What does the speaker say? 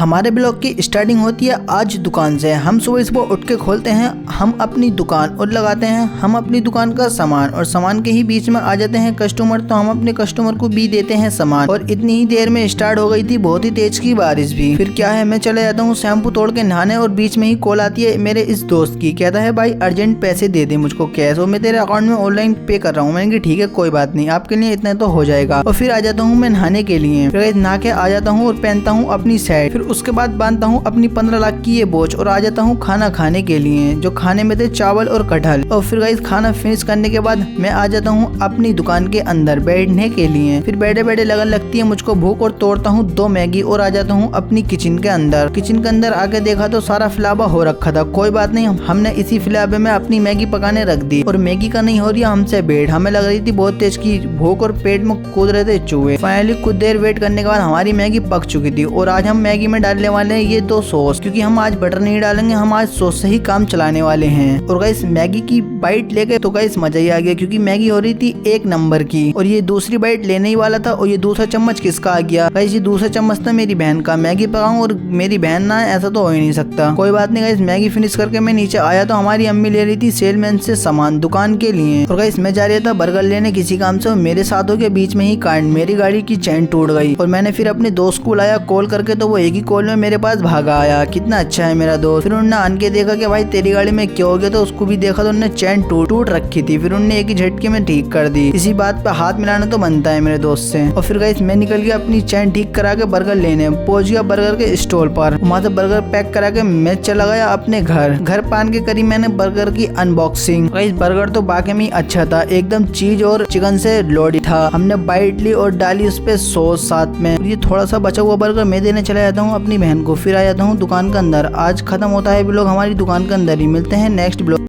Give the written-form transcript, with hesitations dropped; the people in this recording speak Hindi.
हमारे ब्लॉग की स्टार्टिंग होती है आज दुकान से। हम सुबह सुबह उठ के खोलते हैं हम अपनी दुकान और लगाते हैं हम अपनी दुकान का सामान, और सामान के ही बीच में आ जाते हैं कस्टमर, तो हम अपने कस्टमर को भी देते हैं सामान। और इतनी ही देर में स्टार्ट हो गई थी बहुत ही तेज की बारिश भी। फिर क्या है, मैं चले जाता हूँ शैम्पू तोड़ के नहाने, और बीच में ही कॉल आती है मेरे इस दोस्त की। कहता है भाई अर्जेंट पैसे दे दे मुझको कैश, और मैं तेरे अकाउंट में ऑनलाइन पे कर रहा हूँ। मैंने कहा ठीक है कोई बात नहीं, आपके लिए इतना तो हो जाएगा। और फिर आ जाता हूँ मैं नहाने के लिए। फिर नहा के आ जाता हूँ और पहनता हूँ अपनी शर्ट। फिर उसके बाद बांधता हूँ अपनी 15 लाख की ये बोझ और आ जाता हूँ खाना खाने के लिए, जो खाने में थे चावल और कटहल। और फिर गाइस खाना फिनिश करने के बाद मैं आ जाता हूँ अपनी दुकान के अंदर बैठने के लिए। फिर बैठे बैठे लगती है मुझको भूख, और तोड़ता हूँ 2 मैगी और आ जाता हूँ अपनी किचन के अंदर। किचन के अंदर आके देखा तो सारा फिलाबा हो रखा था। कोई बात नहीं, हमने इसी फिलाबे में अपनी मैगी पकाने रख दी, और मैगी का नहीं हो रही हमसे वेट। हमें लग रही थी बहुत तेज की भूख और पेट में कूद रहे थे चूहे। फाइनली कुछ देर वेट करने के बाद हमारी मैगी पक चुकी थी, और आज हम मैगी में डालने वाले हैं ये 2 सॉस, क्योंकि हम आज बटर नहीं डालेंगे, हम आज सॉस से ही काम चलाने वाले हैं। और गाइस मैगी की बाइट लेके तो गाइस मजा ही आ गया, क्योंकि मैगी हो रही थी 1 नंबर की। और ये दूसरी बाइट लेने ही वाला था, और ये दूसरा चम्मच किसका आ गया गाइस? ये दूसरा चम्मच था मेरी बहन का। मैगी पकाऊं और मेरी बहन ना, ऐसा तो हो ही नहीं सकता। कोई बात नहीं गाइस, मैगी फिनिश करके मैं नीचे आया तो हमारी अम्मी ले रही थी सेलमैन से सामान दुकान के लिए। और गाइस मैं जा रहा था बर्गर लेने किसी काम से, और मेरे साथों के बीच में ही कांड, मेरी गाड़ी की चैन टूट गई। और मैंने फिर अपने दोस्त को लाया कॉल करके, तो वो एक ही कॉल में मेरे पास भागा आया। कितना अच्छा है मेरा दोस्त। फिर उन्होंने आन के देखा कि भाई तेरी गाड़ी में क्या हो गया, तो उसको भी देखा तो उन्होंने चैन टूट रखी थी। फिर उन्होंने एक ही झटके में ठीक कर दी। इसी बात पे हाथ मिलाना तो बनता है मेरे दोस्त से। और फिर गाइस मैं निकल गया अपनी चैन ठीक करा के बर्गर लेने। पहुंच गया बर्गर के स्टॉल पर, वहां से बर्गर पैक करा के मैं चला गया अपने घर पान के करी मैंने बर्गर की अनबॉक्सिंग। गाइस बर्गर तो वाकई में अच्छा था, एकदम चीज और चिकन से लोडेड था। हमने बाइट ली और डाली उस पे सॉस साथ में। ये थोड़ा सा बचा हुआ बर्गर मैं देने चला जाता हूँ अपनी बहन को। फिर आ जाता हूँ दुकान के अंदर। आज खत्म होता है ब्लॉग हमारी दुकान के अंदर ही। मिलते हैं नेक्स्ट ब्लॉग।